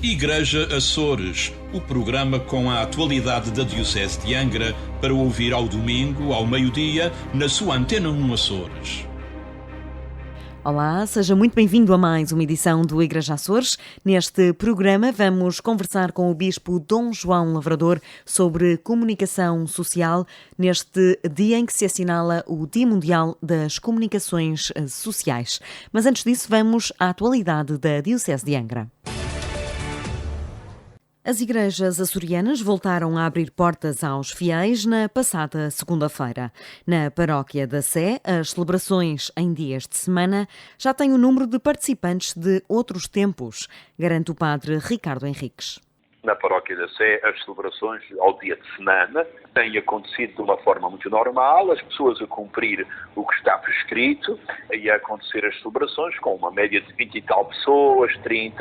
Igreja Açores, o programa com a atualidade da Diocese de Angra para ouvir ao domingo, ao meio-dia, na sua Antena 1 Açores. Olá, seja muito bem-vindo a mais uma edição do Igreja Açores. Neste programa vamos conversar com o Bispo Dom João Lavrador sobre comunicação social neste dia em que se assinala o Dia Mundial das Comunicações Sociais. Mas antes disso vamos à atualidade da Diocese de Angra. As igrejas açorianas voltaram a abrir portas aos fiéis na passada segunda-feira. Na paróquia da Sé, as celebrações em dias de semana já têm o número de participantes de outros tempos, garante o padre Ricardo Henriques. Na paróquia da Sé, as celebrações ao dia de semana têm acontecido de uma forma muito normal, as pessoas a cumprir o que está prescrito e a acontecer as celebrações com uma média de 20 e tal pessoas, 30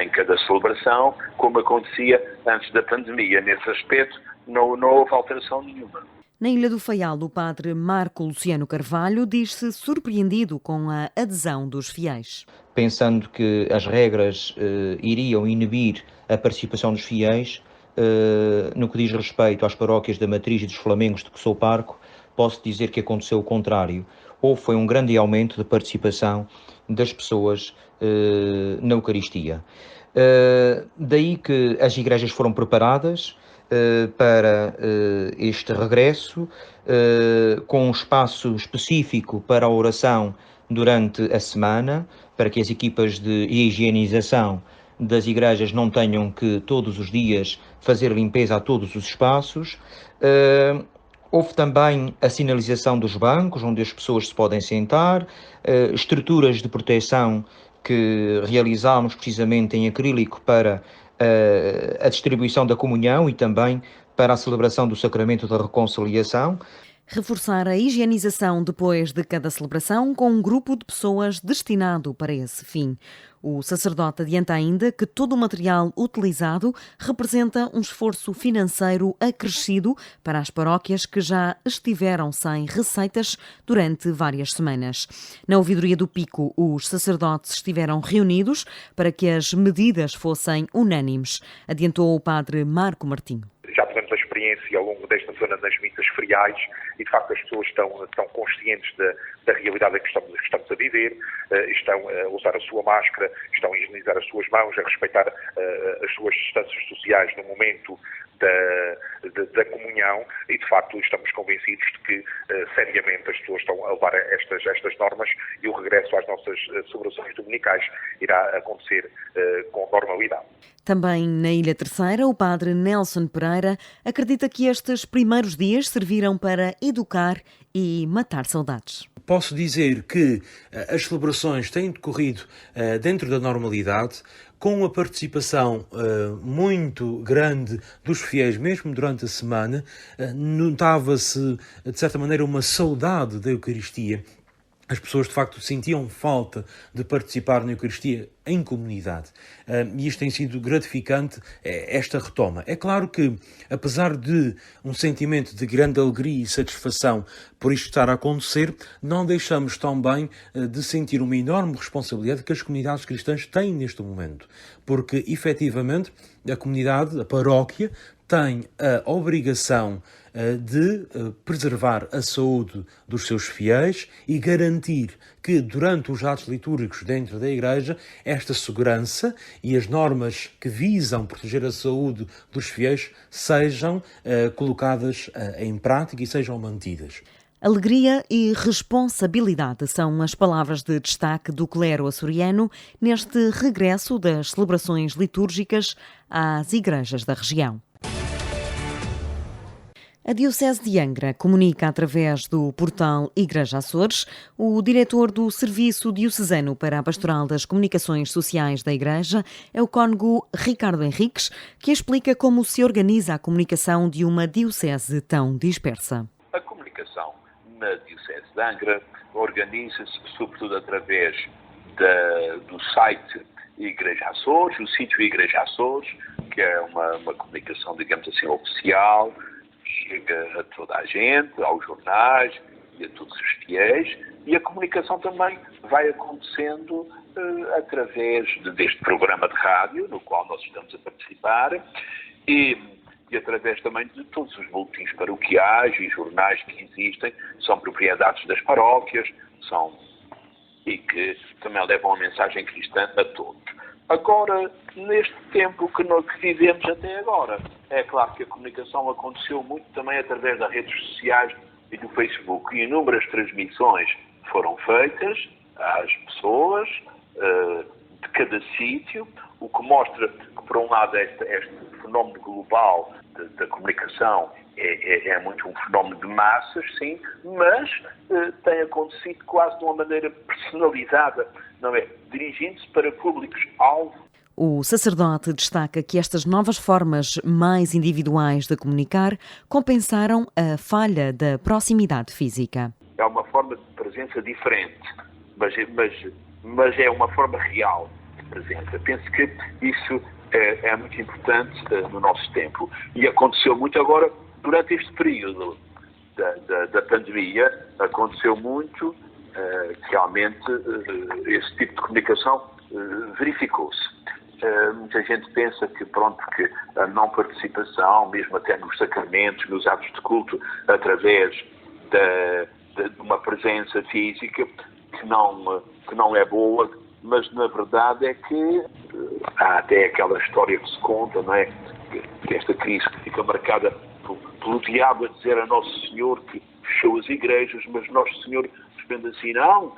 em cada celebração, como acontecia antes da pandemia. Nesse aspecto, não houve alteração nenhuma. Na Ilha do Faial, o padre Marco Luciano Carvalho diz-se surpreendido com a adesão dos fiéis. Pensando que as regras iriam inibir a participação dos fiéis, no que diz respeito às paróquias da Matriz e dos Flamengos de Cossou Parco, posso dizer que aconteceu o contrário. Foi um grande aumento de participação das pessoas na Eucaristia. Daí que as igrejas foram preparadas para este regresso, com um espaço específico para a oração durante a semana, para que as equipas de higienização das igrejas não tenham que todos os dias fazer limpeza a todos os espaços. Houve também a sinalização dos bancos, onde as pessoas se podem sentar, estruturas de proteção que realizámos precisamente em acrílico para a distribuição da comunhão e também para a celebração do Sacramento da Reconciliação. Reforçar a higienização depois de cada celebração com um grupo de pessoas destinado para esse fim. O sacerdote adianta ainda que todo o material utilizado representa um esforço financeiro acrescido para as paróquias que já estiveram sem receitas durante várias semanas. Na ouvidoria do Pico, os sacerdotes estiveram reunidos para que as medidas fossem unânimes, adiantou o padre Marco Martinho. Já tivemos a experiência ao longo desta semana das missas feriais e, de facto, as pessoas estão conscientes da realidade que estamos a viver, estão a usar a sua máscara, estão a higienizar as suas mãos, a respeitar as suas distâncias sociais no momento da comunhão e, de facto, estamos convencidos de que, seriamente, as pessoas estão a levar estas normas e o regresso às nossas celebrações dominicais irá acontecer com normalidade. Também na Ilha Terceira, o padre Nelson Pereira acredita que estes primeiros dias serviram para educar e matar saudades. Posso dizer que as celebrações têm decorrido dentro da normalidade, com a participação muito grande dos fiéis, mesmo durante a semana. Notava-se, de certa maneira, uma saudade da Eucaristia. As pessoas, de facto, sentiam falta de participar na Eucaristia em comunidade. E isto tem sido gratificante, esta retoma. É claro que, apesar de um sentimento de grande alegria e satisfação por isto estar a acontecer, não deixamos também de sentir uma enorme responsabilidade que as comunidades cristãs têm neste momento. Porque, efetivamente, a comunidade, a paróquia, tem a obrigação de preservar a saúde dos seus fiéis e garantir que, durante os atos litúrgicos dentro da Igreja, esta segurança e as normas que visam proteger a saúde dos fiéis sejam colocadas em prática e sejam mantidas. Alegria e responsabilidade são as palavras de destaque do clero açoriano neste regresso das celebrações litúrgicas às igrejas da região. A Diocese de Angra comunica através do portal Igreja Açores. O diretor do Serviço Diocesano para a Pastoral das Comunicações Sociais da Igreja é o cônego Ricardo Henriques, que explica como se organiza a comunicação de uma diocese tão dispersa. A comunicação na Diocese de Angra organiza-se sobretudo através do site Igreja Açores, o sítio Igreja Açores, que é uma comunicação, digamos assim, oficial, chega a toda a gente, aos jornais e a todos os fiéis, e a comunicação também vai acontecendo através deste programa de rádio, no qual nós estamos a participar, e através também de todos os boletins paroquiais e jornais que existem, são propriedades das paróquias, e que também levam a mensagem cristã a todos. Agora, neste tempo que vivemos até agora, é claro que a comunicação aconteceu muito também através das redes sociais e do Facebook. E inúmeras transmissões foram feitas às pessoas de cada sítio, o que mostra que, por um lado, este fenómeno global da comunicação é muito um fenómeno de massas, sim, mas tem acontecido quase de uma maneira personalizada, não é? Dirigindo-se para públicos-alvo. O sacerdote destaca que estas novas formas mais individuais de comunicar compensaram a falha da proximidade física. É uma forma de presença diferente, mas é uma forma real de presença. Penso que isso é muito importante no nosso tempo. E aconteceu muito agora, durante este período da pandemia, aconteceu muito, realmente, esse tipo de comunicação verificou-se. Muita gente pensa que a não participação, mesmo até nos sacramentos, nos atos de culto, através de uma presença física que não é boa, mas na verdade é que há até aquela história que se conta, não é? Que esta crise que fica marcada pelo diabo a dizer a Nosso Senhor que fechou as igrejas, mas Nosso Senhor responde assim, não,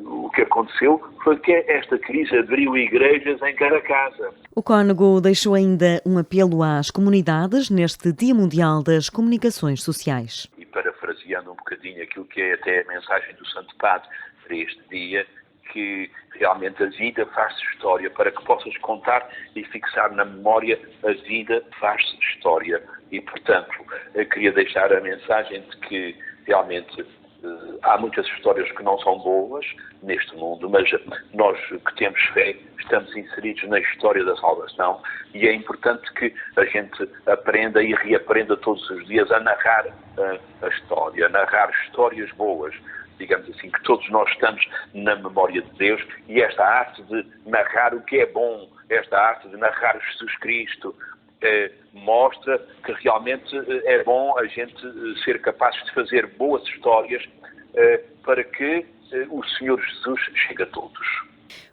o que aconteceu foi que esta crise abriu igrejas em cada casa. O cônego deixou ainda um apelo às comunidades neste Dia Mundial das Comunicações Sociais. E parafraseando um bocadinho aquilo que é até a mensagem do Santo Padre para este dia, que realmente a vida faz-se história, para que possas contar e fixar na memória a vida faz-se história. E, portanto, eu queria deixar a mensagem de que realmente há muitas histórias que não são boas neste mundo, mas nós que temos fé estamos inseridos na história da salvação e é importante que a gente aprenda e reaprenda todos os dias a narrar a história, a narrar histórias boas. Digamos assim, que todos nós estamos na memória de Deus e esta arte de narrar o que é bom, esta arte de narrar Jesus Cristo, mostra que realmente é bom a gente ser capaz de fazer boas histórias para que o Senhor Jesus chegue a todos.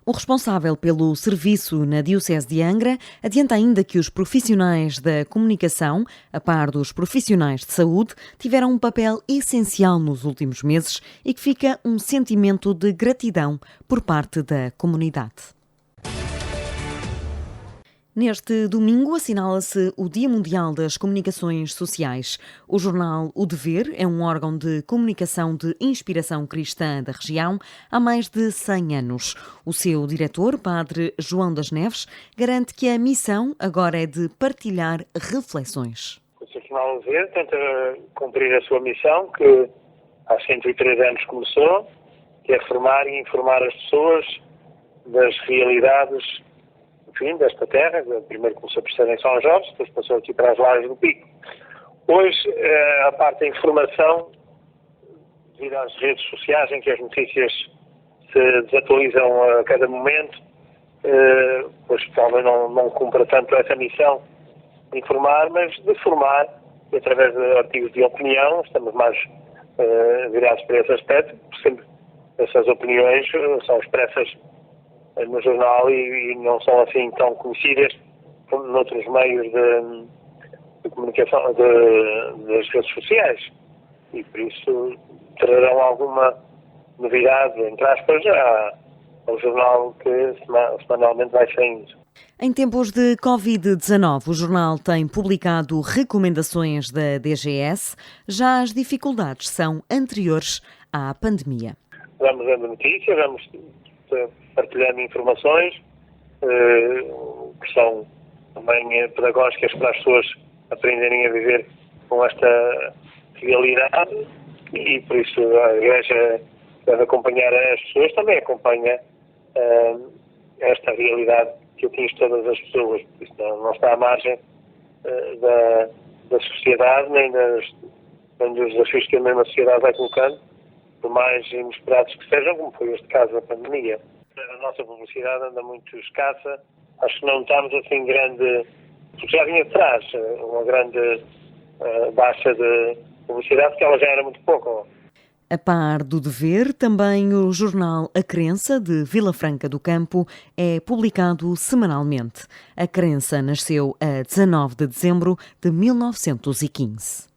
O responsável pelo serviço na Diocese de Angra adianta ainda que os profissionais da comunicação, a par dos profissionais de saúde, tiveram um papel essencial nos últimos meses e que fica um sentimento de gratidão por parte da comunidade. Neste domingo assinala-se o Dia Mundial das Comunicações Sociais. O jornal O Dever é um órgão de comunicação de inspiração cristã da região há mais de 100 anos. O seu diretor, Padre João das Neves, garante que a missão agora é de partilhar reflexões. O jornal O Dever tenta cumprir a sua missão, que há 103 anos começou, que é formar e informar as pessoas das realidades desta terra. Primeiro começou por ser em São Jorge, depois passou aqui para as Lajes do Pico. Hoje, a parte da informação, devido às redes sociais, em que as notícias se desatualizam a cada momento, pois talvez não cumpra tanto essa missão de informar, mas de formar, e através de artigos de opinião, estamos mais virados para esse aspecto, porque sempre essas opiniões são expressas no jornal e não são assim tão conhecidas como noutros meios de comunicação das redes sociais. E por isso trarão alguma novidade, entre aspas, ao jornal que semanalmente vai saindo. Em tempos de Covid-19, o jornal tem publicado recomendações da DGS, já as dificuldades são anteriores à pandemia. Vamos dando notícias, vamos partilhando informações que são também pedagógicas para as pessoas aprenderem a viver com esta realidade e por isso a Igreja deve acompanhar as pessoas, também acompanha esta realidade que atinge todas as pessoas. Isto não está à margem da sociedade nem dos desafios que a mesma sociedade vai colocando por mais inesperados que sejam, como foi este caso da pandemia. A nossa publicidade anda muito escassa. Acho que não estamos assim grande, porque já vinha atrás uma grande baixa de publicidade, porque ela já era muito pouco. A par do dever, também o jornal A Crença, de Vila Franca do Campo, é publicado semanalmente. A Crença nasceu a 19 de dezembro de 1915.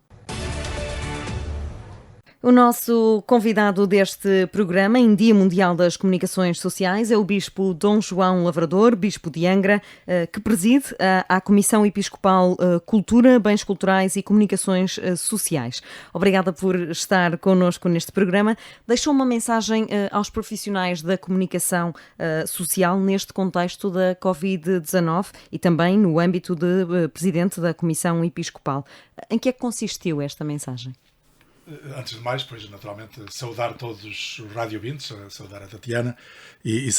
O nosso convidado deste programa, em Dia Mundial das Comunicações Sociais, é o Bispo Dom João Lavrador, Bispo de Angra, que preside a Comissão Episcopal Cultura, Bens Culturais e Comunicações Sociais. Obrigada por estar connosco neste programa. Deixou uma mensagem aos profissionais da comunicação social neste contexto da Covid-19 e também no âmbito de Presidente da Comissão Episcopal. Em que é que consistiu esta mensagem? Antes de mais, pois, naturalmente, saudar todos os radiovintes, saudar a Tatiana e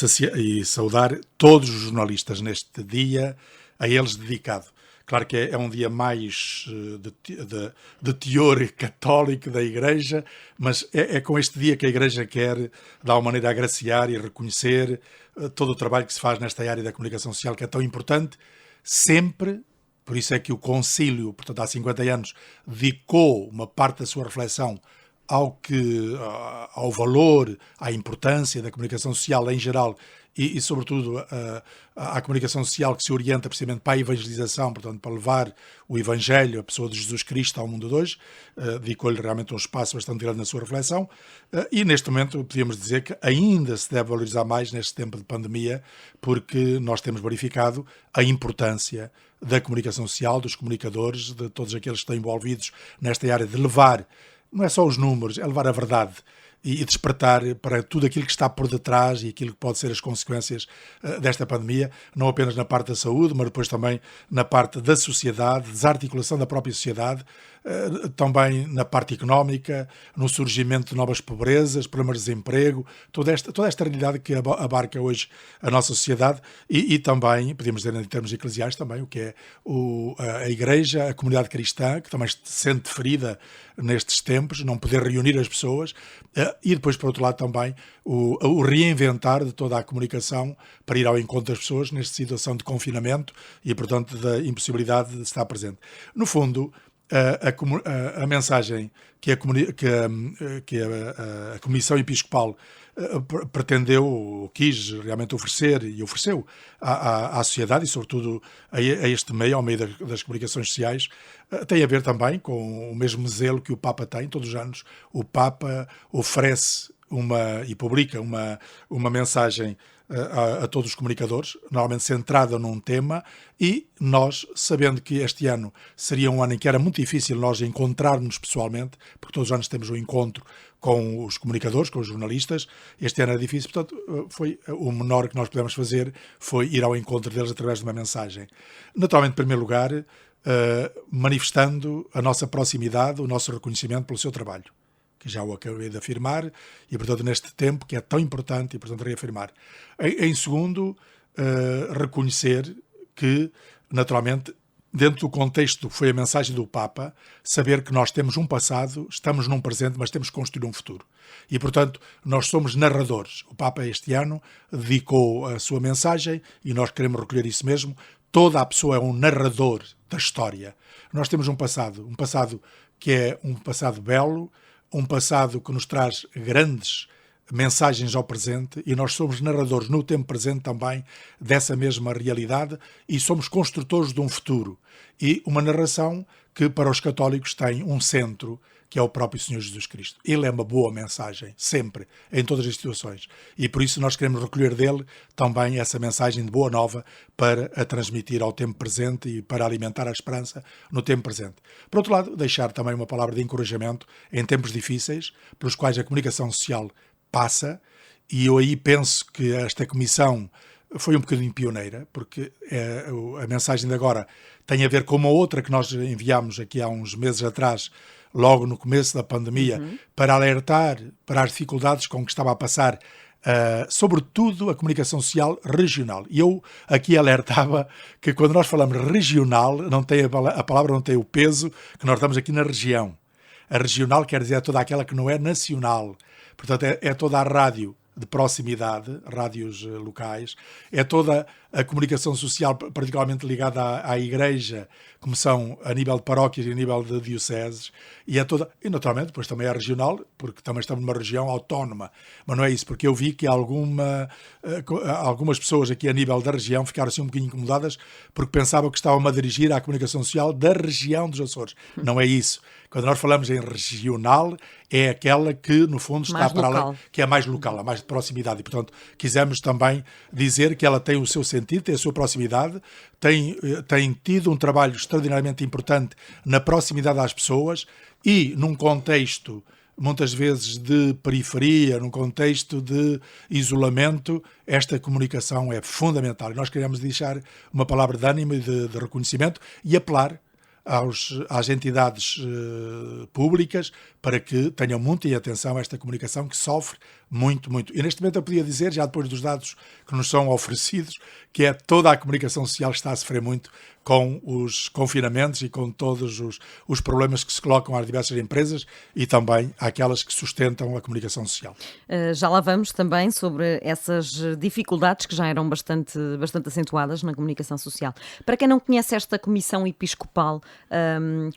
saudar todos os jornalistas neste dia, a eles dedicado. Claro que é um dia mais de teor católico da Igreja, mas é com este dia que a Igreja quer, de alguma maneira, agraciar e reconhecer todo o trabalho que se faz nesta área da comunicação social, que é tão importante, sempre. Por isso é que o Concílio, portanto, há 50 anos, dedicou uma parte da sua reflexão ao valor, à importância da comunicação social em geral e sobretudo, à comunicação social que se orienta precisamente para a evangelização, portanto, para levar o Evangelho, a pessoa de Jesus Cristo ao mundo de hoje. Dedicou-lhe realmente um espaço bastante grande na sua reflexão e, neste momento, podíamos dizer que ainda se deve valorizar mais neste tempo de pandemia, porque nós temos verificado a importância da comunicação social, dos comunicadores, de todos aqueles que estão envolvidos nesta área de levar, não é só os números, é levar a verdade e despertar para tudo aquilo que está por detrás e aquilo que pode ser as consequências desta pandemia, não apenas na parte da saúde, mas depois também na parte da sociedade, desarticulação da própria sociedade, também na parte económica, no surgimento de novas pobrezas, problemas de desemprego, toda esta realidade que abarca hoje a nossa sociedade e também, podemos dizer em termos eclesiais, também o que é a Igreja, a comunidade cristã, que também se sente ferida nestes tempos, não poder reunir as pessoas, e depois, por outro lado, também o reinventar de toda a comunicação para ir ao encontro das pessoas nesta situação de confinamento e, portanto, da impossibilidade de estar presente. No fundo, a mensagem que a Comissão Episcopal pretendeu, quis realmente oferecer e ofereceu à sociedade e sobretudo a este meio, ao meio das comunicações sociais, tem a ver também com o mesmo zelo que o Papa tem. Todos os anos o Papa oferece e publica uma mensagem a todos os comunicadores, normalmente centrada num tema, e nós, sabendo que este ano seria um ano em que era muito difícil nós encontrarmos pessoalmente, porque todos os anos temos um encontro com os comunicadores, com os jornalistas, este ano era difícil, portanto, foi o menor que nós pudemos fazer foi ir ao encontro deles através de uma mensagem. Naturalmente, em primeiro lugar, manifestando a nossa proximidade, o nosso reconhecimento pelo seu trabalho, que já o acabei de afirmar, e portanto neste tempo que é tão importante, e portanto reafirmar. Em segundo, reconhecer que, naturalmente, dentro do contexto que foi a mensagem do Papa, saber que nós temos um passado, estamos num presente, mas temos que construir um futuro. E, portanto, nós somos narradores. O Papa este ano dedicou a sua mensagem, e nós queremos recolher isso mesmo, toda a pessoa é um narrador da história. Nós temos um passado que é um passado belo, um passado que nos traz grandes mensagens ao presente, e nós somos narradores no tempo presente também dessa mesma realidade e somos construtores de um futuro. E uma narração que para os católicos tem um centro, que é o próprio Senhor Jesus Cristo. Ele é uma boa mensagem, sempre, em todas as situações. E por isso nós queremos recolher dele também essa mensagem de boa nova para a transmitir ao tempo presente e para alimentar a esperança no tempo presente. Por outro lado, deixar também uma palavra de encorajamento em tempos difíceis, pelos quais a comunicação social passa, e eu aí penso que esta comissão foi um bocadinho pioneira, porque a mensagem de agora tem a ver com uma outra que nós enviámos aqui há uns meses atrás, logo no começo da pandemia, para alertar para as dificuldades com que estava a passar, sobretudo a comunicação social regional. E eu aqui alertava que quando nós falamos regional, a palavra não tem o peso que nós estamos aqui na região. A regional quer dizer toda aquela que não é nacional. Portanto, é toda a rádio de proximidade, rádios locais, é toda a comunicação social particularmente ligada à Igreja, como são a nível de paróquias e a nível de dioceses, e naturalmente depois também é regional, porque também estamos numa região autónoma, mas não é isso, porque eu vi que algumas pessoas aqui a nível da região ficaram assim um bocadinho incomodadas porque pensavam que estavam a dirigir à comunicação social da região dos Açores. Não é isso. Quando nós falamos em regional, é aquela que, no fundo, está para além, que é mais local, a mais de proximidade. E, portanto, quisemos também dizer que ela tem o seu sentido, tem a sua proximidade, tem tido um trabalho extraordinariamente importante na proximidade às pessoas e num contexto, muitas vezes, de periferia, num contexto de isolamento, esta comunicação é fundamental. E nós queremos deixar uma palavra de ânimo e de reconhecimento e apelar às entidades públicas para que tenham muita atenção a esta comunicação que sofre muito, muito. E neste momento eu podia dizer, já depois dos dados que nos são oferecidos, que é toda a comunicação social que está a sofrer muito com os confinamentos e com todos os problemas que se colocam às diversas empresas e também àquelas que sustentam a comunicação social. Já lá vamos também sobre essas dificuldades que já eram bastante acentuadas na comunicação social. Para quem não conhece esta Comissão Episcopal,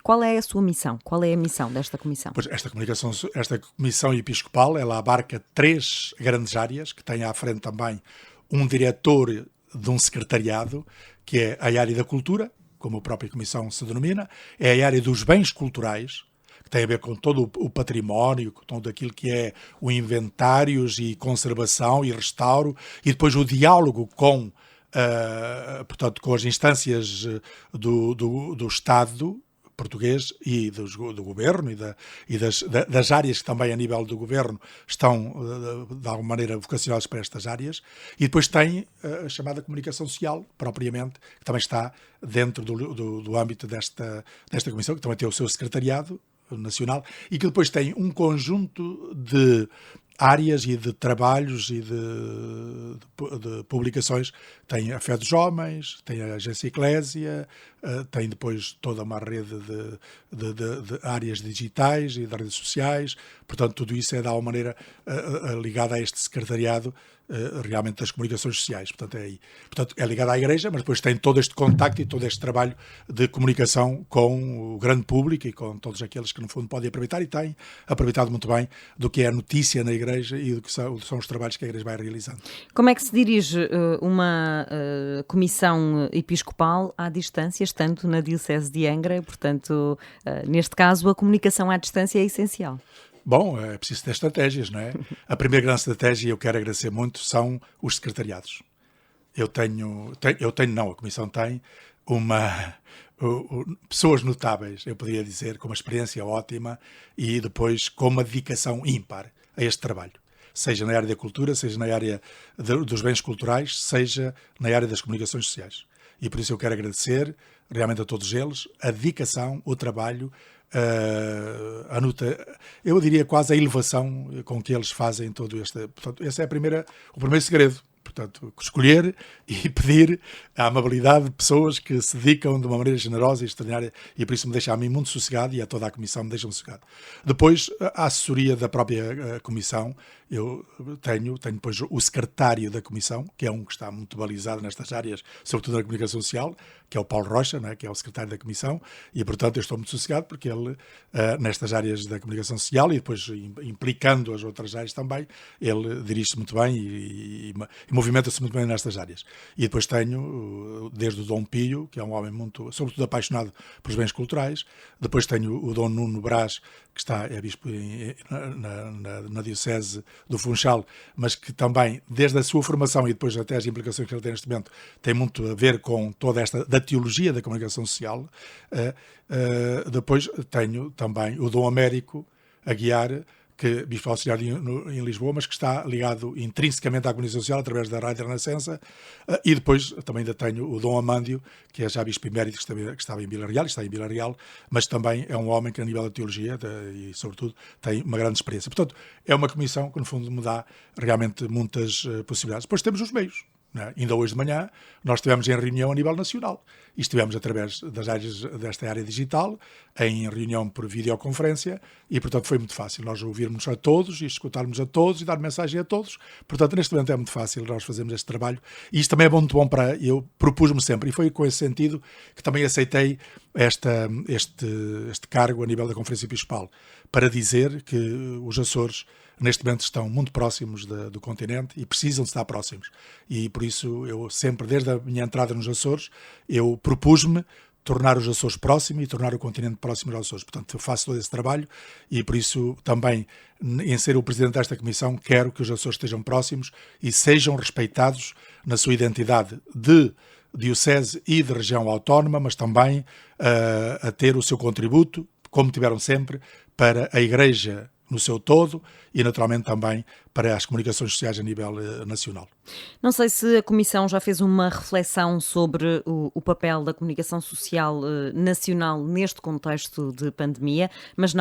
qual é a sua missão? Qual é a missão desta comissão? Pois esta Comissão Episcopal, ela abarca 3 grandes áreas, que tem à frente também um diretor de um secretariado, que é a área da cultura, como a própria Comissão se denomina, é a área dos bens culturais, que tem a ver com todo o património, com tudo aquilo que é o inventários e conservação e restauro, e depois o diálogo com, portanto, com as instâncias do Estado português e do governo e das áreas que também a nível do governo estão de alguma maneira vocacionadas para estas áreas, e depois tem a chamada comunicação social propriamente, que também está dentro do âmbito desta comissão, que também tem o seu secretariado nacional e que depois tem um conjunto de áreas e de trabalhos e de publicações. Tem a Fé dos Homens, tem a Agência Eclésia, tem depois toda uma rede de áreas digitais e de redes sociais. Portanto, tudo isso é de alguma maneira ligado a este secretariado realmente das comunicações sociais. Portanto, é ligado à Igreja, mas depois tem todo este contacto e todo este trabalho de comunicação com o grande público e com todos aqueles que no fundo podem aproveitar e têm aproveitado muito bem do que é a notícia na Igreja e do que são os trabalhos que a Igreja vai realizando. Como é que se dirige uma comissão episcopal à distância, estando na Diocese de Angra? Portanto, neste caso, a comunicação à distância é essencial. Bom, é preciso ter estratégias, não é? A primeira grande estratégia, e eu quero agradecer muito, são os secretariados. A Comissão tem pessoas notáveis, eu poderia dizer, com uma experiência ótima e depois com uma dedicação ímpar a este trabalho. Seja na área da cultura, seja na área dos bens culturais, seja na área das comunicações sociais. E por isso eu quero agradecer realmente a todos eles a dedicação, o trabalho, eu diria quase a elevação com que eles fazem todo este. Portanto, esse é o primeiro segredo. Portanto, escolher e pedir a amabilidade de pessoas que se dedicam de uma maneira generosa e extraordinária, e por isso me deixa a mim muito sossegado e a toda a Comissão me deixa sossegado. Depois, a assessoria da própria Comissão, eu tenho depois o secretário da Comissão, que é um que está muito balizado nestas áreas, sobretudo na comunicação social, que é o Paulo Rocha, não é? Que é o secretário da Comissão, e portanto eu estou muito sossegado porque ele, nestas áreas da comunicação social e depois implicando as outras áreas também, ele dirige-se muito bem e movimenta-se muito bem nestas áreas. E depois tenho, desde o Dom Pio, que é um homem muito, sobretudo apaixonado pelos bens culturais, depois tenho o Dom Nuno Brás, que é bispo na Diocese do Funchal, mas que também, desde a sua formação e depois até as implicações que ele tem neste momento, tem muito a ver com toda esta, da teologia da comunicação social. Depois tenho também o Dom Américo Aguiar, que é bispo auxiliar em Lisboa, mas que está ligado intrinsecamente à comunicação social através da Rádio Renascença, e depois também ainda tenho o Dom Amândio, que é já bispo emérito, que estava em Vila Real, está em Vila Real, mas também é um homem que a nível da teologia e sobretudo tem uma grande experiência. Portanto, é uma comissão que no fundo me dá realmente muitas possibilidades. Depois temos os meios. né? Ainda hoje de manhã nós estivemos em reunião a nível nacional e estivemos através desta área digital em reunião por videoconferência e, portanto, foi muito fácil nós ouvirmos a todos e escutarmos a todos e dar mensagem a todos. Portanto, neste momento é muito fácil nós fazermos este trabalho e isto também é muito bom para... Eu propus-me sempre, e foi com esse sentido que também aceitei este cargo a nível da Conferência Episcopal, para dizer que os Açores neste momento estão muito próximos do continente e precisam de estar próximos. E por isso eu sempre, desde a minha entrada nos Açores, eu propus-me tornar os Açores próximos e tornar o continente próximo aos Açores. Portanto, eu faço todo esse trabalho e por isso também, em ser o presidente desta comissão, quero que os Açores estejam próximos e sejam respeitados na sua identidade de diocese e de região autónoma, mas também a ter o seu contributo, como tiveram sempre, para a Igreja no seu todo e, naturalmente, também para as comunicações sociais a nível nacional. Não sei se a Comissão já fez uma reflexão sobre o papel da comunicação social nacional neste contexto de pandemia, mas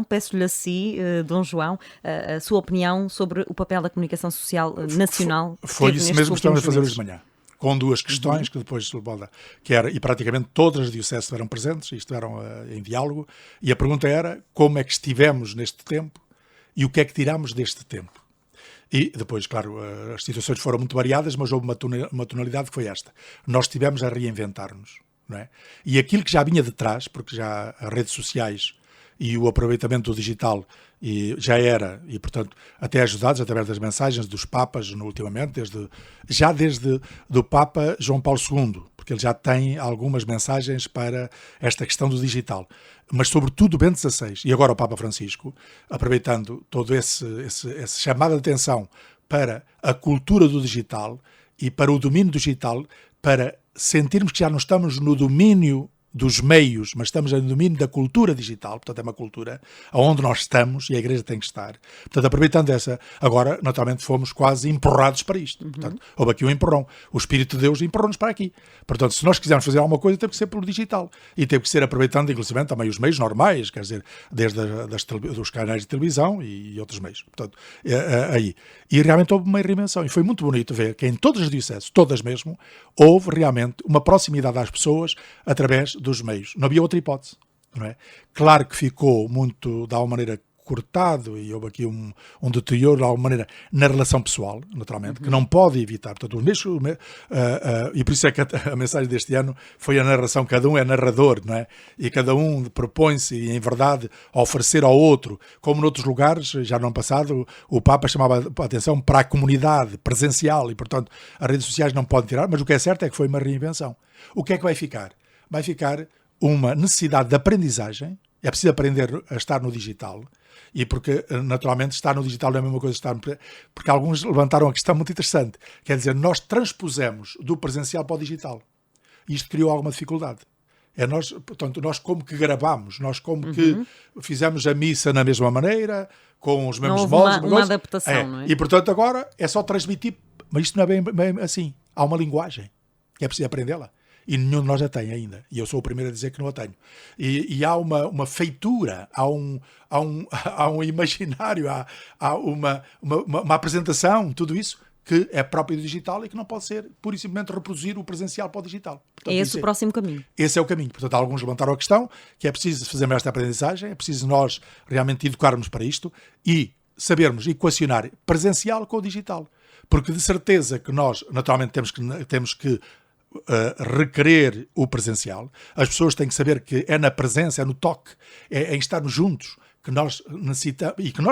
peço-lhe a si, Dom João, a sua opinião sobre o papel da comunicação social nacional. Foi isso mesmo que estamos a fazer hoje de manhã, com duas questões que depois e praticamente todas as dioceses estiveram presentes e estiveram em diálogo, e a pergunta era como é que estivemos neste tempo e o que é que tiramos deste tempo. E depois, claro, as situações foram muito variadas, mas houve uma tonalidade que foi esta. Nós estivemos a reinventar-nos, não é? E aquilo que já vinha de trás, porque já as redes sociais e o aproveitamento do digital já era, e portanto até ajudados através das mensagens dos Papas ultimamente, desde do Papa João Paulo II, porque ele já tem algumas mensagens para esta questão do digital, mas sobretudo Bento XVI e agora o Papa Francisco, aproveitando todo esse chamado de atenção para a cultura do digital e para o domínio digital, para sentirmos que já não estamos no domínio dos meios, mas estamos no domínio da cultura digital, portanto é uma cultura onde nós estamos e a Igreja tem que estar. Portanto, aproveitando agora, naturalmente, fomos quase empurrados para isto. Portanto, houve aqui um empurrão. O Espírito de Deus empurrou-nos para aqui. Portanto, se nós quisermos fazer alguma coisa, teve que ser pelo digital. E teve que ser aproveitando, inclusive, também os meios normais, quer dizer, desde dos canais de televisão e outros meios. Portanto, aí. E realmente houve uma reinvenção. E foi muito bonito ver que em todas as dioceses, todas mesmo, houve realmente uma proximidade às pessoas através dos meios. Não havia outra hipótese, não é? Claro que ficou muito, de alguma maneira, cortado e houve aqui um deterioro, de alguma maneira, na relação pessoal, naturalmente, que não pode evitar. Portanto, e por isso é que a mensagem deste ano foi a narração, cada um é narrador, não é? E cada um propõe-se, em verdade, a oferecer ao outro, como noutros lugares, já no ano passado, o Papa chamava a atenção para a comunidade presencial e, portanto, as redes sociais não podem tirar, mas o que é certo é que foi uma reinvenção. O que é que vai ficar? Vai ficar uma necessidade de aprendizagem. É preciso aprender a estar no digital, e porque, naturalmente, estar no digital não é a mesma coisa que estar... Porque alguns levantaram a questão muito interessante. Quer dizer, nós transpusemos do presencial para o digital. E isto criou alguma dificuldade. Portanto, nós como que gravamos, nós como que fizemos a missa na mesma maneira, com os mesmos moldes. Uma adaptação, não é? E, portanto, agora é só transmitir. Mas isto não é bem assim. Há uma linguagem que é preciso aprendê-la. E nenhum de nós a tem ainda. E eu sou o primeiro a dizer que não a tenho. E há uma feitura, há um imaginário, há uma apresentação, tudo isso, que é próprio do digital e que não pode ser, pura e simplesmente, reproduzir o presencial para o digital. Portanto, é esse o próximo caminho. Esse é o caminho. Portanto, alguns levantaram a questão que é preciso fazermos esta aprendizagem, é preciso nós realmente educarmos para isto e sabermos equacionar presencial com o digital. Porque de certeza que nós, naturalmente, temos que requerer o presencial. As pessoas têm que saber que é na presença, é no toque, é em estarmos juntos que nós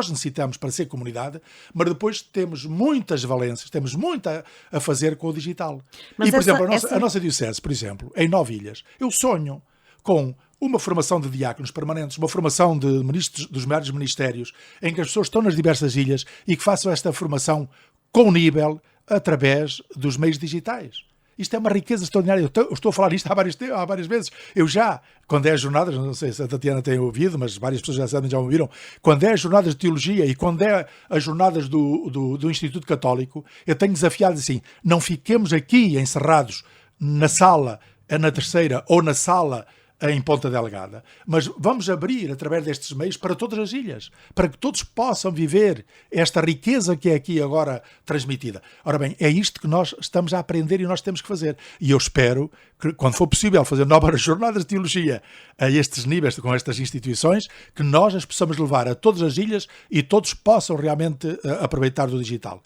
necessitamos para ser comunidade, mas depois temos muitas valências, temos muito a fazer com o digital. Mas por exemplo, a nossa diocese, por exemplo, em 9 ilhas, eu sonho com uma formação de diáconos permanentes, uma formação de ministros dos vários ministérios, em que as pessoas estão nas diversas ilhas e que façam esta formação com nível através dos meios digitais. Isto é uma riqueza extraordinária. Eu estou a falar isto há várias vezes. Eu já, quando é as jornadas, não sei se a Tatiana tem ouvido, mas várias pessoas já ouviram, quando é as jornadas de teologia e quando é as jornadas do Instituto Católico, eu tenho desafiado assim, não fiquemos aqui encerrados na sala, na terceira, ou na sala em Ponta Delgada, mas vamos abrir através destes meios para todas as ilhas, para que todos possam viver esta riqueza que é aqui agora transmitida. Ora bem, é isto que nós estamos a aprender e nós temos que fazer. E eu espero que, quando for possível, fazer novas jornadas de teologia a estes níveis, com estas instituições, que nós as possamos levar a todas as ilhas e todos possam realmente aproveitar do digital.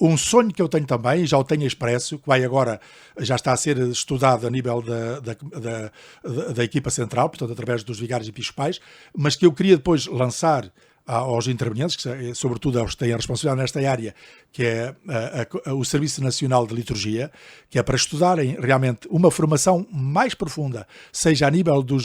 Um sonho que eu tenho também, já o tenho expresso, que vai agora, já está a ser estudado a nível da equipa central, portanto, através dos vigários episcopais, mas que eu queria depois lançar aos intervenientes, que, sobretudo aos que têm a responsabilidade nesta área, que é o Serviço Nacional de Liturgia, que é para estudarem realmente uma formação mais profunda, seja a nível do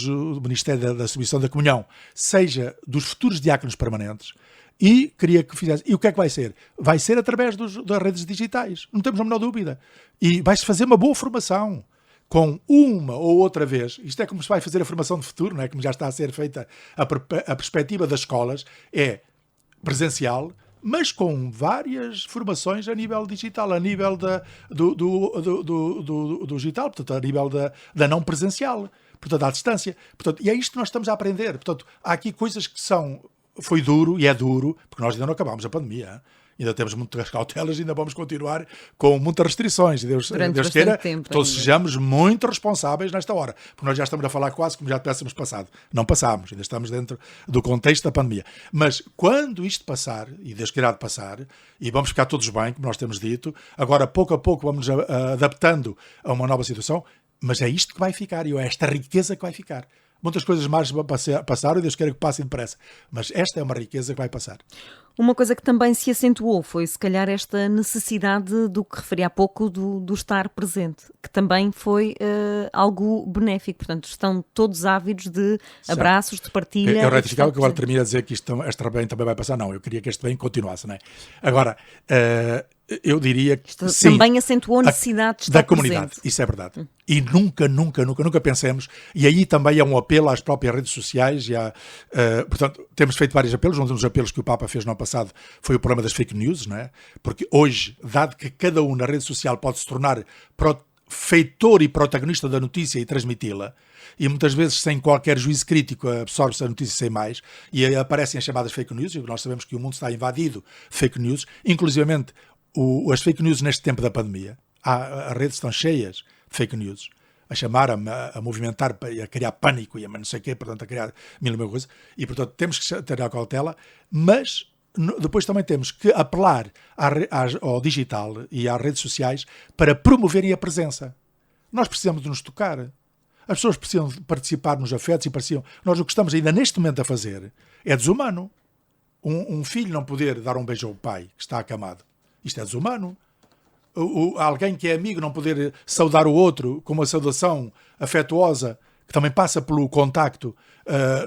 Ministério da Submissão da Comunhão, seja dos futuros diáconos permanentes. E queria que fizesse. E o que é que vai ser? Vai ser através das redes digitais, não temos a menor dúvida. E vai-se fazer uma boa formação, com uma ou outra vez. Isto é como se vai fazer a formação de futuro, não é? Como já está a ser feita a perspectiva das escolas, é presencial, mas com várias formações a nível digital, a nível do digital, portanto, a nível da não presencial, portanto, à distância. Portanto, e é isto que nós estamos a aprender. Portanto, há aqui coisas que foi duro e é duro, porque nós ainda não acabámos a pandemia. Hein? Ainda temos muitas cautelas e ainda vamos continuar com muitas restrições. E Deus queira que todos sejamos muito responsáveis nesta hora. Porque nós já estamos a falar quase como já tivéssemos passado. Não passámos, ainda estamos dentro do contexto da pandemia. Mas quando isto passar, e Deus queira de passar, e vamos ficar todos bem, como nós temos dito, agora pouco a pouco vamos adaptando a uma nova situação, mas é isto que vai ficar, e é esta riqueza que vai ficar. Muitas coisas mais passaram e Deus quer que passem depressa. Mas esta é uma riqueza que vai passar. Uma coisa que também se acentuou foi, se calhar, esta necessidade do que referi há pouco, do estar presente, que também foi algo benéfico. Portanto, estão todos ávidos de abraços, de partilha. Eu retificava que agora termino a dizer que este bem também vai passar. Não, eu queria que este bem continuasse, não é? Agora, eu diria que sim, também acentuou a necessidade de estar da comunidade. Presente. Isso é verdade. E nunca pensemos, e aí também é um apelo às próprias redes sociais, portanto, temos feito vários apelos. Um dos apelos que o Papa fez no ano passado foi o problema das fake news, não é? Porque hoje, dado que cada um na rede social pode se tornar feitor e protagonista da notícia e transmiti-la, e muitas vezes sem qualquer juízo crítico absorve-se a notícia sem mais, e aparecem as chamadas fake news, e nós sabemos que o mundo está invadido de fake news, inclusivamente as fake news neste tempo da pandemia. As redes estão cheias de fake news, a chamar, a movimentar, a criar pânico e a não sei o quê, portanto, a criar mil e uma coisas. E, portanto, temos que ter a cautela, mas depois também temos que apelar ao digital e às redes sociais para promoverem a presença. Nós precisamos de nos tocar. As pessoas precisam de participar nos afetos e pareciam. Nós o que estamos ainda neste momento a fazer é desumano. Um filho não poder dar um beijo ao pai que está acamado. Isto é desumano. Alguém que é amigo não poder saudar o outro com uma saudação afetuosa, que também passa pelo contacto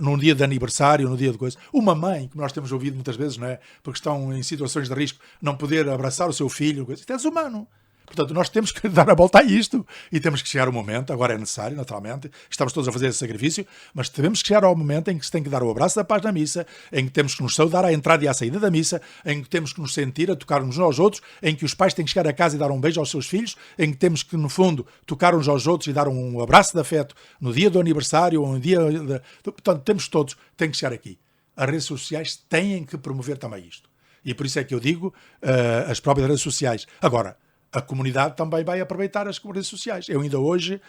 num dia de aniversário, no dia de coisa. Uma mãe, como nós temos ouvido muitas vezes, não é? Porque estão em situações de risco, não poder abraçar o seu filho. Coisa. Isto é desumano. Portanto, nós temos que dar a volta a isto e temos que chegar ao momento, agora é necessário, naturalmente, estamos todos a fazer esse sacrifício, mas temos que chegar ao momento em que se tem que dar o abraço da paz na missa, em que temos que nos saudar à entrada e à saída da missa, em que temos que nos sentir a tocar uns aos outros, em que os pais têm que chegar a casa e dar um beijo aos seus filhos, em que temos que, no fundo, tocar uns aos outros e dar um abraço de afeto no dia do aniversário ou no dia... Portanto, tem que chegar aqui. As redes sociais têm que promover também isto. E por isso é que eu digo, as próprias redes sociais. Agora, a comunidade também vai aproveitar as redes sociais. Eu ainda hoje,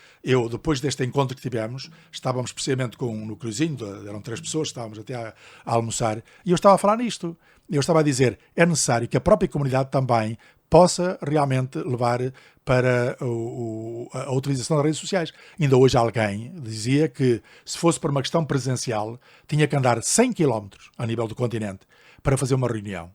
depois deste encontro que tivemos, estávamos precisamente com um núcleozinho, eram 3 pessoas, estávamos até a almoçar, e eu estava a falar nisto. Eu estava a dizer, é necessário que a própria comunidade também possa realmente levar para a utilização das redes sociais. Ainda hoje alguém dizia que, se fosse por uma questão presencial, tinha que andar 100 km a nível do continente para fazer uma reunião.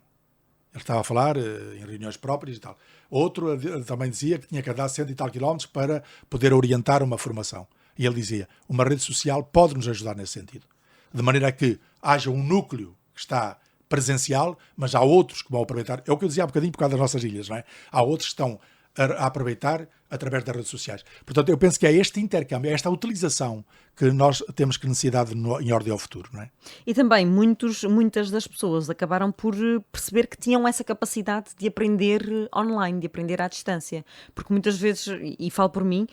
Ele estava a falar em reuniões próprias e tal. Outro também dizia que tinha que andar 100 e tal quilómetros para poder orientar uma formação. E ele dizia, uma rede social pode nos ajudar nesse sentido. De maneira que haja um núcleo que está presencial, mas há outros que vão aproveitar. É o que eu dizia há bocadinho por causa das nossas ilhas, não é? Há outros que estão a aproveitar através das redes sociais. Portanto, eu penso que é este intercâmbio, é esta utilização que nós temos que necessidade em ordem ao futuro, não é? E também muitas das pessoas acabaram por perceber que tinham essa capacidade de aprender online, de aprender à distância. Porque muitas vezes, e falo por mim,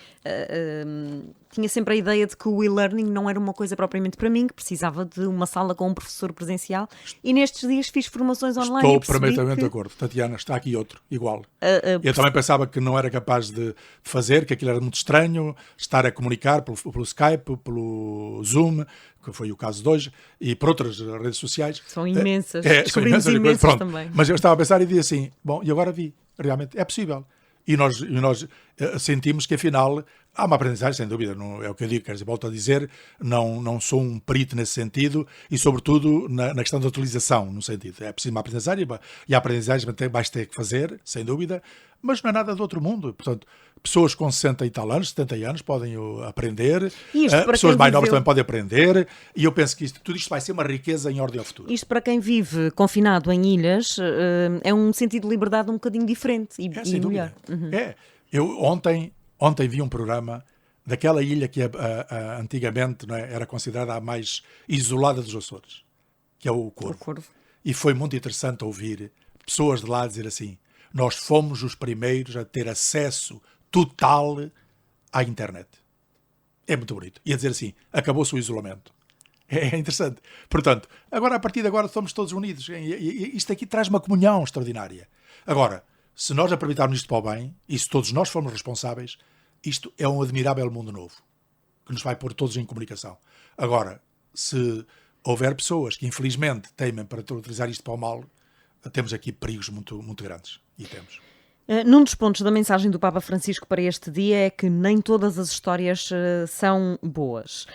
tinha sempre a ideia de que o e-learning não era uma coisa propriamente para mim, que precisava de uma sala com um professor presencial. E nestes dias fiz formações online. Estou perfeitamente de acordo. Tatiana, está aqui outro, igual. Eu também pensava que não era capaz de fazer, que aquilo era muito estranho, estar a comunicar pelo Skype, pelo Zoom, que foi o caso de hoje, e por outras redes sociais. São imensas. Descobrimos imensas também. Mas eu estava a pensar e dizia assim, bom, e agora vi, realmente é possível. E nós sentimos que, afinal, há uma aprendizagem, sem dúvida, não é o que eu digo, quer dizer, volto a dizer, não sou um perito nesse sentido e, sobretudo, na questão da utilização, no sentido, é preciso uma aprendizagem e a aprendizagem vais ter que fazer, sem dúvida, mas não é nada do outro mundo. Portanto, pessoas com 60 e tal anos, 70 anos, podem aprender, pessoas mais novas também podem aprender, e eu penso que tudo isto vai ser uma riqueza em ordem ao futuro. Isto, para quem vive confinado em ilhas, é um sentido de liberdade um bocadinho diferente e melhor. Uhum. Eu ontem vi um programa daquela ilha que antigamente, não é, era considerada a mais isolada dos Açores, que é o Corvo. E foi muito interessante ouvir pessoas de lá dizer assim, nós fomos os primeiros a ter acesso total à internet. É muito bonito. E a dizer assim, acabou-se o isolamento. É interessante. Portanto, agora, a partir de agora, estamos todos unidos. E isto aqui traz uma comunhão extraordinária. Agora, se nós aproveitarmos isto para o bem, e se todos nós formos responsáveis, isto é um admirável mundo novo, que nos vai pôr todos em comunicação. Agora, se houver pessoas que, infelizmente, teimem para utilizar isto para o mal, temos aqui perigos muito, muito grandes. E temos. Num dos pontos da mensagem do Papa Francisco para este dia é que nem todas as histórias são boas.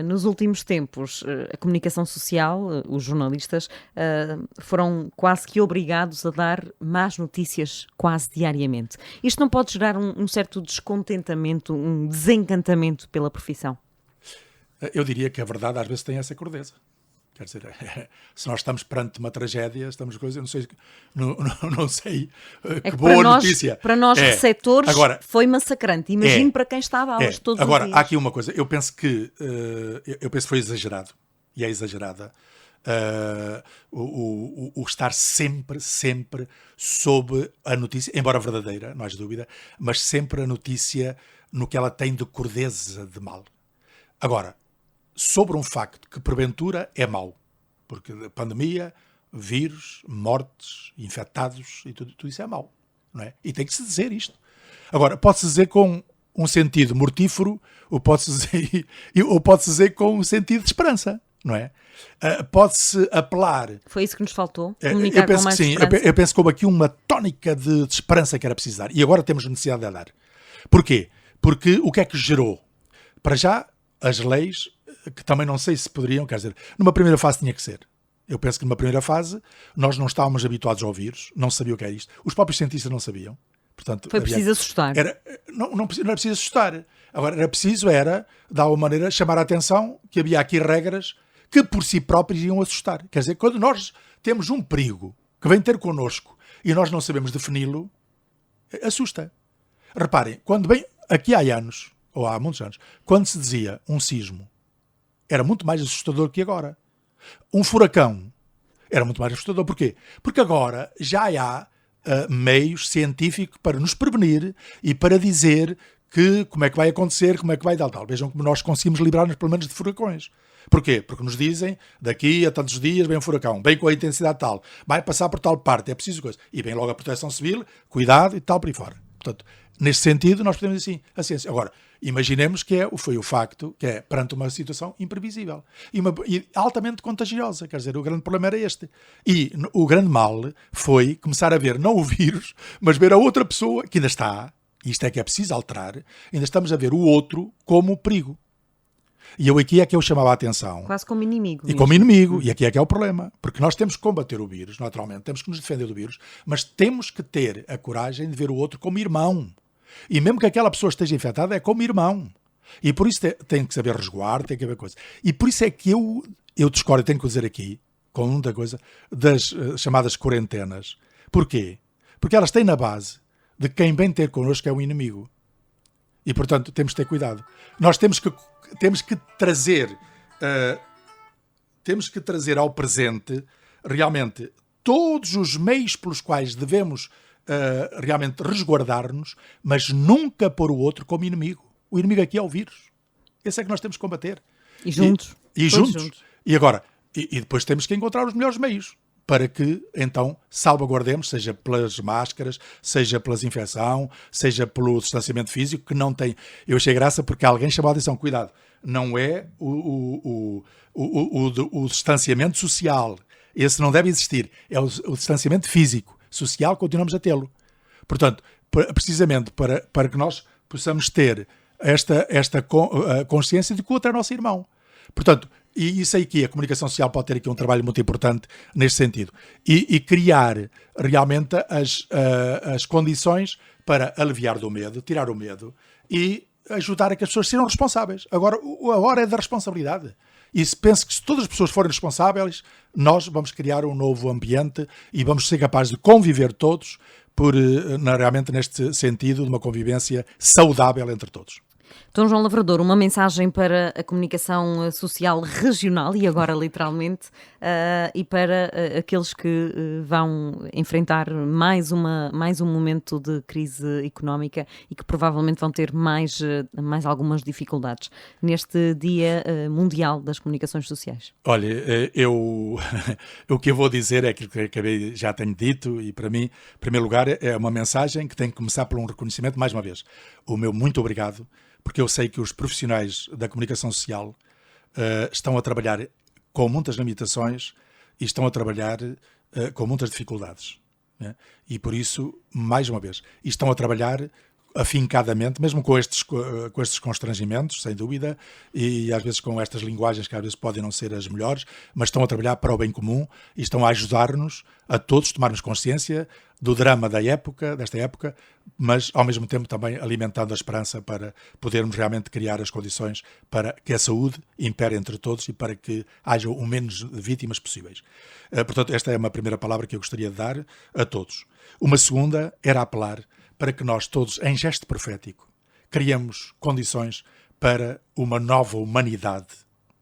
Nos últimos tempos, a comunicação social, os jornalistas, foram quase que obrigados a dar más notícias quase diariamente. Isto não pode gerar um certo descontentamento, um desencantamento pela profissão? Eu diria que a verdade às vezes tem essa crudeza. Quer dizer, se nós estamos perante uma tragédia, estamos coisas, não sei que boa notícia. Para nós receptores, agora, foi massacrante. Imagino para quem está a aulas todos os dias. Agora, há aqui uma coisa. Eu penso que foi exagerado. E é exagerada. O estar sempre sob a notícia, embora verdadeira, não há dúvida, mas sempre a notícia no que ela tem de crudeza de mal. Agora, sobre um facto que porventura é mau, porque pandemia, vírus, mortes, infectados e tudo isso é mau, não é? E tem que se dizer isto. Agora, pode-se dizer com um sentido mortífero ou pode-se dizer com um sentido de esperança, não é? Pode-se apelar... Foi isso que nos faltou? Comunicar com mais esperança? Eu penso que houve aqui uma tónica de esperança que era preciso dar e agora temos necessidade de dar. Porquê? Porque o que é que gerou? Para já, as leis... que também não sei se poderiam, quer dizer, numa primeira fase tinha que ser. Eu penso que numa primeira fase nós não estávamos habituados ao vírus, não sabia o que era isto. Os próprios cientistas não sabiam. Portanto, foi preciso assustar. Não era preciso assustar. Agora, era preciso, de alguma maneira, chamar a atenção que havia aqui regras que por si próprias iam assustar. Quer dizer, quando nós temos um perigo que vem ter connosco e nós não sabemos defini-lo, assusta. Reparem, quando vem, aqui há anos, ou há muitos anos, quando se dizia um sismo, era muito mais assustador que agora. Um furacão era muito mais assustador. Porquê? Porque agora já há meios científicos para nos prevenir e para dizer que como é que vai acontecer, como é que vai dar tal. Vejam como nós conseguimos livrar-nos pelo menos de furacões. Porquê? Porque nos dizem, daqui a tantos dias vem um furacão, vem com a intensidade tal, vai passar por tal parte, é preciso coisa. E vem logo a proteção civil, cuidado e tal por aí fora. Portanto, nesse sentido, nós podemos dizer assim, a ciência. Agora, imaginemos que foi o facto que é perante uma situação imprevisível e altamente contagiosa. Quer dizer, o grande problema era este. E o grande mal foi começar a ver não o vírus, mas ver a outra pessoa que ainda está, e isto é que é preciso alterar, ainda estamos a ver o outro como perigo. E aqui é que eu chamava a atenção. Quase como inimigo. E como inimigo. E aqui é que é o problema. Porque nós temos que combater o vírus, naturalmente. Temos que nos defender do vírus. Mas temos que ter a coragem de ver o outro como irmão. E mesmo que aquela pessoa esteja infectada, é como irmão. E por isso tem que saber resguardo, tem que haver coisa. E por isso é que eu discordo, tenho que dizer aqui, com muita coisa, das chamadas quarentenas. Porquê? Porque elas têm na base de quem vem ter connosco é o inimigo. E, portanto, temos que ter cuidado. Nós temos que trazer ao presente realmente todos os meios pelos quais devemos realmente resguardar-nos, mas nunca pôr o outro como inimigo. O inimigo aqui é o vírus. Esse é que nós temos que combater. E juntos. E juntos. E agora, e depois temos que encontrar os melhores meios para que, então, salvaguardemos, seja pelas máscaras, seja pela desinfecção, seja pelo distanciamento físico, que não tem... Eu achei graça porque alguém chamou a atenção, cuidado, não é o distanciamento social. Esse não deve existir. É o distanciamento físico. Social, continuamos a tê-lo. Portanto, precisamente para que nós possamos ter esta consciência de que o outro é nosso irmão. Portanto, e isso aí que a comunicação social pode ter aqui um trabalho muito importante neste sentido. E criar realmente as condições para aliviar do medo, tirar o medo e ajudar a que as pessoas sejam responsáveis. Agora, a hora é da responsabilidade. E penso que se todas as pessoas forem responsáveis, nós vamos criar um novo ambiente e vamos ser capazes de conviver todos realmente neste sentido de uma convivência saudável entre todos. Dom João Lavrador, uma mensagem para a comunicação social regional e agora literalmente e para aqueles que vão enfrentar mais um momento de crise económica e que provavelmente vão ter mais algumas dificuldades neste Dia Mundial das Comunicações Sociais. Olha, o que eu vou dizer é aquilo que já tenho dito e para mim, em primeiro lugar, é uma mensagem que tem que começar por um reconhecimento, mais uma vez. O meu muito obrigado, porque eu sei que os profissionais da comunicação social estão a trabalhar com muitas limitações e estão a trabalhar com muitas dificuldades. Né? E por isso, mais uma vez, estão a trabalhar afincadamente, mesmo com estes constrangimentos, sem dúvida, e às vezes com estas linguagens que às vezes podem não ser as melhores, mas estão a trabalhar para o bem comum e estão a ajudar-nos a todos tomarmos consciência do drama desta época, mas ao mesmo tempo também alimentando a esperança para podermos realmente criar as condições para que a saúde impere entre todos e para que haja o menos vítimas possíveis. Portanto, esta é uma primeira palavra que eu gostaria de dar a todos. Uma segunda era apelar para que nós todos, em gesto profético, criemos condições para uma nova humanidade.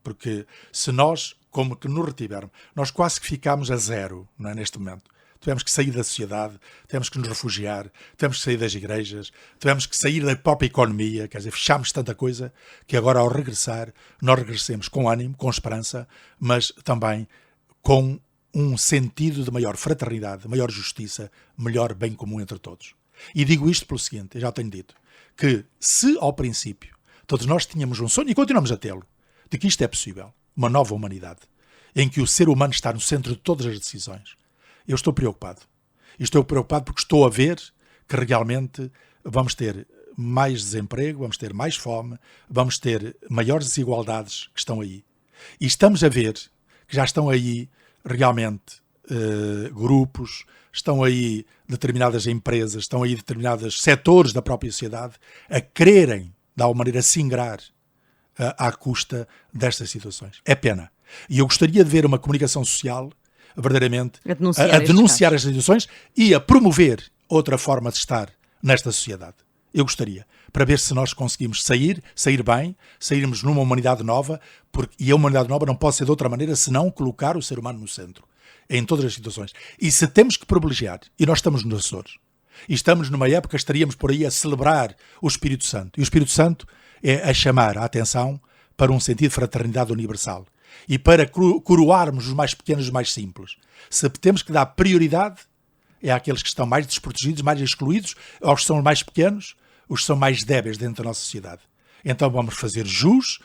Porque se nós, como que nos retivermos, nós quase que ficamos a zero, não é, neste momento. Tivemos que sair da sociedade, tivemos que nos refugiar, tivemos que sair das igrejas, tivemos que sair da própria economia, quer dizer, fechámos tanta coisa que agora ao regressar, nós regressemos com ânimo, com esperança, mas também com um sentido de maior fraternidade, maior justiça, melhor bem comum entre todos. E digo isto pelo seguinte, eu já tenho dito, que se ao princípio todos nós tínhamos um sonho, e continuamos a tê-lo, de que isto é possível, uma nova humanidade, em que o ser humano está no centro de todas as decisões, eu estou preocupado. E estou preocupado porque estou a ver que realmente vamos ter mais desemprego, vamos ter mais fome, vamos ter maiores desigualdades que estão aí. E estamos a ver que já estão aí realmente grupos, estão aí determinadas empresas, estão aí determinados setores da própria sociedade a quererem, de alguma maneira, singrar à custa destas situações. É pena. E eu gostaria de ver uma comunicação social verdadeiramente a denunciar estas situações e a promover outra forma de estar nesta sociedade. Eu gostaria, para ver se nós conseguimos sair bem, sairmos numa humanidade nova, e a humanidade nova não pode ser de outra maneira senão colocar o ser humano no centro, em todas as situações. E se temos que privilegiar, e nós estamos nos Açores, e estamos numa época, estaríamos por aí a celebrar o Espírito Santo, e o Espírito Santo é a chamar a atenção para um sentido de fraternidade universal, e para coroarmos os mais pequenos e os mais simples. Se temos que dar prioridade, é àqueles que estão mais desprotegidos, mais excluídos, aos que são mais pequenos, os que são mais débeis dentro da nossa sociedade. Então vamos fazer jus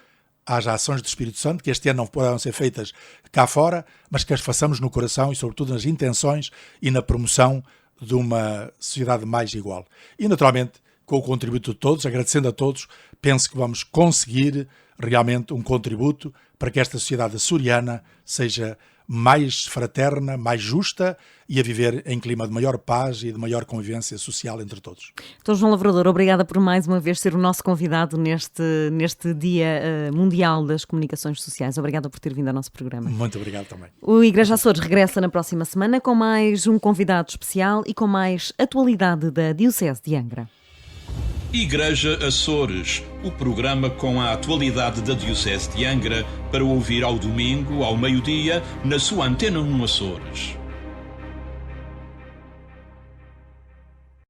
às ações do Espírito Santo, que este ano não poderão ser feitas cá fora, mas que as façamos no coração e sobretudo nas intenções e na promoção de uma sociedade mais igual. E naturalmente, com o contributo de todos, agradecendo a todos, penso que vamos conseguir realmente um contributo para que esta sociedade açoriana seja mais fraterna, mais justa e a viver em clima de maior paz e de maior convivência social entre todos. Dom João Lavrador, obrigada por mais uma vez ser o nosso convidado neste Dia Mundial das Comunicações Sociais. Obrigada por ter vindo ao nosso programa. Muito obrigado também. O Igreja Açores regressa na próxima semana com mais um convidado especial e com mais atualidade da Diocese de Angra. Igreja Açores, o programa com a atualidade da Diocese de Angra para ouvir ao domingo, ao meio-dia, na sua Antena 1 Açores.